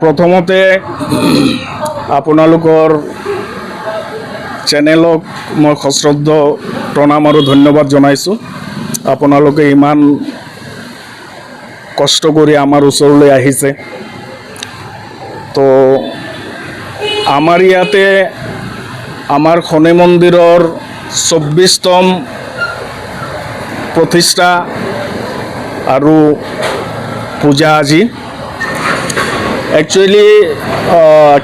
প্ৰথমতে আপোনালোকৰ চেনেলক মই সশ্ৰদ্ধ প্ৰণাম আৰু ধন্যবাদ জনাইছোঁ। আপোনালোকে ইমান কষ্ট কৰি আমাৰ ওচৰলৈ আহিছে। তো আমাৰ ইয়াতে আমাৰ শনি মন্দিৰৰ 24তম প্ৰতিষ্ঠা আৰু পূজা আজি। একচুৱেলি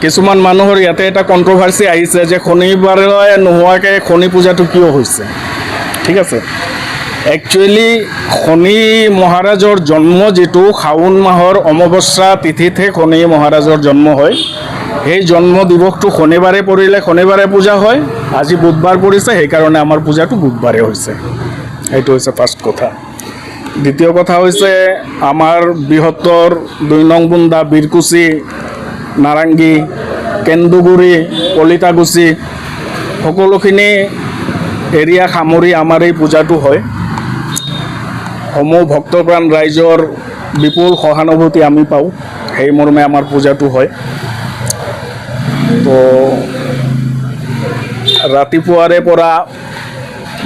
কিছুমান মানুহৰ ইয়াতে এটা কণ্ট্ৰভাৰ্চি আহিছে যে শনিবাৰে নোহোৱাকৈ শনি পূজাটো কিয় হৈছে। ঠিক আছে, একচুৱেলি শনি মহাৰাজৰ জন্ম যিটো শাওণ মাহৰ অমাৱস্যা তিথিতহে শনি মহাৰাজৰ জন্ম হয়। সেই জন্ম দিৱসটো শনিবাৰে পৰিলে শনিবাৰে পূজা হয়। আজি বুধবাৰ পৰিছে, সেইকাৰণে আমাৰ পূজাটো বুধবাৰে হৈছে। এইটো হৈছে ফাৰ্ষ্ট কথা। দ্বিতীয় কথা হৈছে আমাৰ বৃহত্তৰ 2 নং বুন্দা, বীৰকুচি, নাৰাংগী, কেন্দুগুৰি, কলিতাগুচি সকলোখিনি এৰিয়া সামৰি আমাৰ এই পূজাটো হয়। সমূহ ভক্তপ্ৰাণ ৰাইজৰ বিপুল সহানুভূতি আমি পাওঁ, সেই মৰ্মে আমাৰ পূজাটো হয়। তো ৰাতিপুৱাৰে পৰা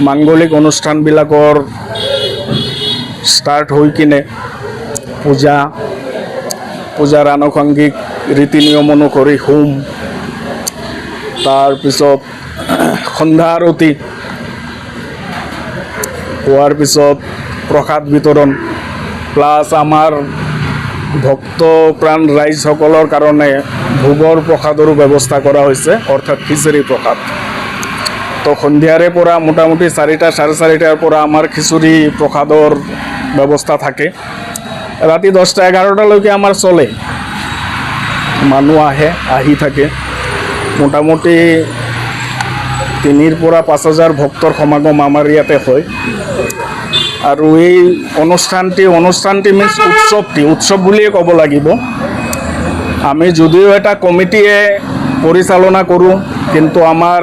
মাংগলিক অনুষ্ঠানবিলাকৰ ষ্টাৰ্ট হৈ কিনে পূজাৰ আনুষংগিক ৰীতি নিয়ম অনুসৰি হোম, তাৰপিছত সন্ধ্যা আৰতি হোৱাৰ পিছত প্ৰসাদ বিতৰণ, প্লাছ আমাৰ ভক্তপ্ৰাণ ৰাইজসকলৰ কাৰণে ভোগৰ প্ৰসাদৰো ব্যৱস্থা কৰা হৈছে, অৰ্থাৎ খিচিৰি প্ৰসাদ। তো সন্ধিয়াৰে পৰা মোটামুটি 4টা, 4:30টাৰ পৰা আমাৰ খিচিৰি প্ৰসাদৰ ব্যৱস্থা থাকে। ৰাতি 10টা, 11টালৈকে আমাৰ চলে। মানুহ আহি থাকে। মোটামুটি 3,000 পৰা 5,000 ভক্তৰ সমাগম আমাৰ ইয়াতে হয়। আৰু এই অনুষ্ঠানটি মিনছ উৎসৱ বুলিয়ে ক'ব লাগিব। আমি যদিও এটা কমিটিয়ে পৰিচালনা কৰোঁ, কিন্তু আমাৰ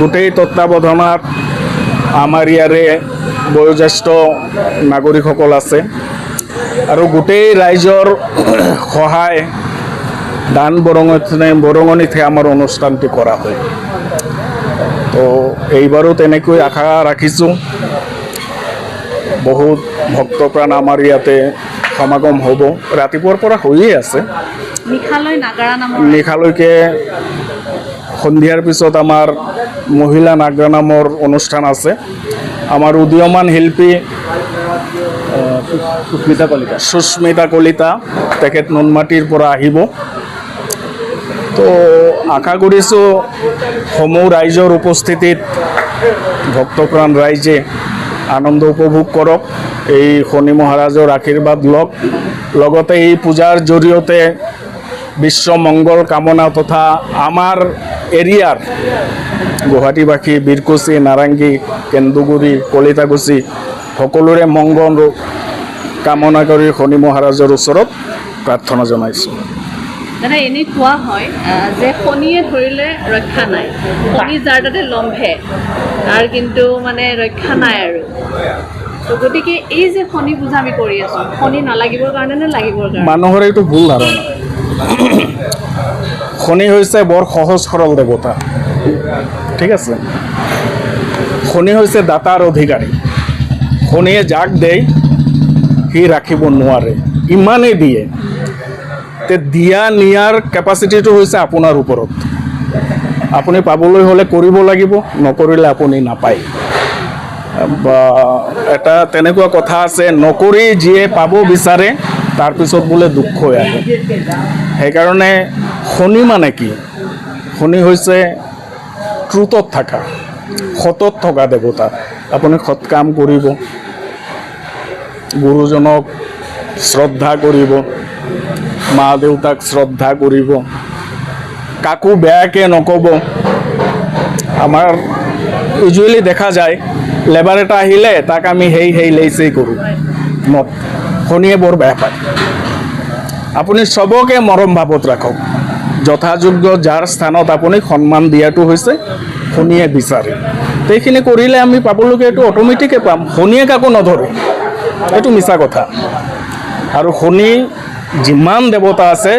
গোটেই তত্ত্বাৱধানত আমাৰ ইয়াৰে বয়োজ্যেষ্ঠ নাগৰিকসকল আছে আৰু গোটেই ৰাইজৰ সহায় দান বৰঙণিতহে আমাৰ অনুষ্ঠানটি কৰা হয়। তো এইবাৰো তেনেকৈ আশা ৰাখিছোঁ বহুত ভক্তপ্ৰাণ আমাৰ ইয়াতে সমাগম হ'ব। ৰাতিপুৱাৰ পৰা হৈয়ে আছে, নিশালৈকে। সন্ধিয়াৰ পিছত আমাৰ মহিলা নাগৰা নামৰ অনুষ্ঠান আছে। আমাৰ উদীয়মান শিল্পী সুস্মিতা কলিতা, তেখেত নুনমাটিৰ পৰা আহিব। তো আশা কৰিছোঁ সমূহ ৰাইজৰ উপস্থিতিত ভক্তপ্ৰাণ ৰাইজে আনন্দ উপভোগ কৰক, এই শনি মহাৰাজৰ আশীৰ্বাদ লওক। লগতে এই পূজাৰ জৰিয়তে বিশ্ব মংগল কামনা তথা আমাৰ এৰিয়াৰ গুৱাহাটীবাসী, বীৰকুচি, নাৰাংগী, কেন্দুগুৰি, কলিতাগুচি সকলোৰে মংগল কামনা কৰি শনি মহাৰাজৰ ওচৰত প্ৰাৰ্থনা জনাইছোঁ। দাদা, এনেই কোৱা হয় যে শনিয়ে ধৰিলে ৰক্ষা নাই, শনি যাৰ তাতে লম্ভে তাৰ কিন্তু মানে ৰক্ষা নাই আৰু। তো গতিকে এই যে শনি পূজা আমি কৰি আছোঁ, শনি নালাগিবৰ কাৰণে নে লাগিবৰ কাৰণে? মানুহৰ এইটো ভুল ধাৰণা। শনি হৈছে বৰ সহজ সৰল দেৱতা। ঠিক আছে, শনি হৈছে দাতাৰ অধিকাৰী। শনিয়ে যাক দেই সি ৰাখিব নোৱাৰে, ইমানেই দিয়ে। তে দিয়া নিয়াৰ কেপাচিটিটো হৈছে আপোনাৰ ওপৰত। আপুনি পাবলৈ হ'লে কৰিব লাগিব, নকৰিলে আপুনি নাপায়। বা এটা তেনেকুৱা কথা আছে, নকৰি যিয়ে পাব বিচাৰে তাৰপিছত বোলে দুখ হৈ আহে। সেইকাৰণে শনি মানে কি? শনি হৈছে ট্ৰুথত থকা, সতত থকা দেৱতা। আপুনি সৎ কাম কৰিব, গুৰুজনক শ্ৰদ্ধা কৰিব, মা দেউতাক শ্ৰদ্ধা কৰিব, কাকো বেয়াকৈ নক'ব। আমাৰ ইউজুৱেলি দেখা যায় লেবাৰ এটা আহিলে তাক আমি সেই লেইছেই কৰোঁ। শনিয়ে বৰ বেয়া পায়। আপুনি চবকে মৰম ভাৱত ৰাখক। যথাযোগ্য যাৰ স্থানত আপুনি সন্মান দিয়াটো হৈছে শনিয়ে বিচাৰে। সেইখিনি কৰিলে আমি পাবলগীয়া এইটো অট'মেটিকে পাম। শনিয়ে কাকো নধৰে, এইটো মিছা কথা। আৰু শনি যিমান দেৱতা আছে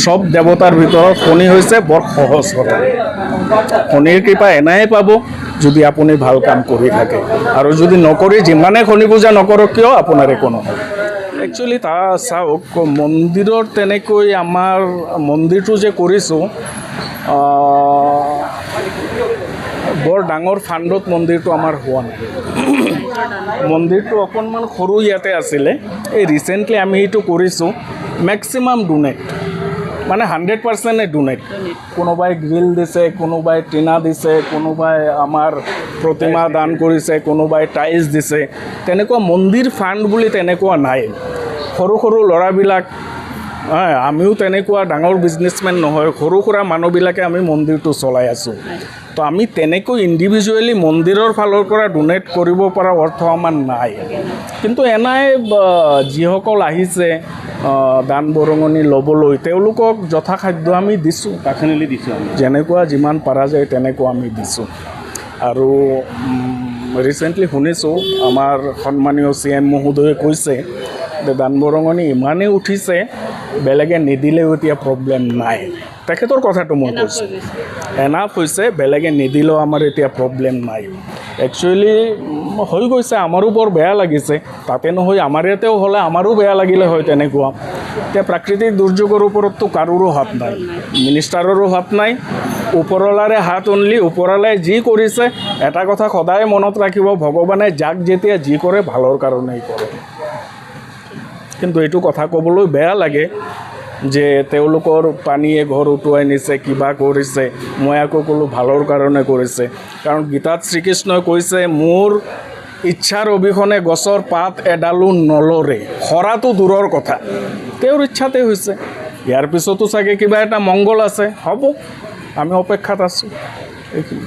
সব দেৱতাৰ ভিতৰত শনি হৈছে বৰ সহজ কথা। শনিৰ কৃপা এনাই পাব যদি আপুনি ভাল কাম কৰি থাকে, আৰু যদি নকৰি যিমানে শনি পূজা নকৰক কিয় আপোনাৰ একো নহয়। একচুৱেলি তাৰ চাওক, মন্দিৰত তেনেকৈ আমাৰ মন্দিৰটো যে কৰিছোঁ বৰ ডাঙৰ ফাণ্ডত মন্দিৰটো আমাৰ হোৱা নাই। মন্দিৰটো অকণমান সৰু ইয়াতে আছিলে, এই ৰিচেণ্টলি আমি এইটো কৰিছোঁ। মেক্সিমাম ডোনেট, মানে 100% ডোনেট। কোনোবাই গ্ৰিল দিছে, কোনোবাই টিনা দিছে, কোনোবাই আমাৰ প্ৰতিমা দান কৰিছে, কোনোবাই টাইলছ দিছে। তেনেকুৱা মন্দিৰ ফাণ্ড বুলি তেনেকুৱা নাই। সৰু সৰু ল'ৰাবিলাক, আমিও তেনেকুৱা ডাঙৰ বিজনেছমেন নহয়, সৰু সুৰা মানুহবিলাকে আমি মন্দিৰটো চলাই আছোঁ। তো আমি তেনেকৈ ইণ্ডিভিজুৱেলি মন্দিৰৰ ফালৰ পৰা ডোনেট কৰিব পৰা অৰ্থ আমাৰ নাই। কিন্তু এনাই যিসকল আহিছে দান বৰঙণি ল'বলৈ, তেওঁলোকক যথাসাধ্য আমি দিছোঁ, পাৰ্চনেলি দিছোঁ। যেনেকুৱা যিমান পাৰা যায় তেনেকুৱা আমি দিছোঁ। আৰু ৰিচেণ্টলি শুনিছোঁ আমাৰ সন্মানীয় CM মহোদয়ে কৈছে যে দান বৰঙণি ইমানেই উঠিছে বেলেগে নিদিলেও এতিয়া প্ৰব্লেম নাই। তেখেতৰ কথাটো মই কৈছোঁ, এনাফ হৈছে, বেলেগে নিদিলেও আমাৰ এতিয়া প্ৰব্লেম নাই। একচুৱেলি হৈ গৈছে, আমাৰো বৰ বেয়া লাগিছে। তাতে নহয় আমাৰ ইয়াতেও হ'লে আমাৰো বেয়া লাগিলে হয় তেনেকুৱা। এতিয়া প্ৰাকৃতিক দুৰ্যোগৰ ওপৰততো কাৰোৰো হাত নাই, মিনিষ্টাৰৰো হাত নাই, ওপৰৱালাৰে হাত অনলি। ওপৰৱালাই যি কৰিছে, এটা কথা সদায় মনত ৰাখিব, ভগৱানে যাক যেতিয়া যি কৰে ভালৰ কাৰণেই কৰে। কিন্তু এইটো কথা ক'বলৈ বেয়া লাগে যে তেওঁলোকৰ পানীয়ে ঘৰ উটুৱাই নিছে, কিবা কৰিছে। মই আকৌ ক'লোঁ ভালৰ কাৰণে কৰিছে, কাৰণ গীতাত শ্ৰীকৃষ্ণই কৈছে মোৰ ইচ্ছাৰ অবিহনে গছৰ পাত এডালো নলৰে। সৰাটো দূৰৰ কথা, তেওঁৰ ইচ্ছাতে হৈছে। ইয়াৰ পিছতো চাগে কিবা এটা মংগল আছে, হ'ব, আমি অপেক্ষাত আছোঁ। এইখিনি।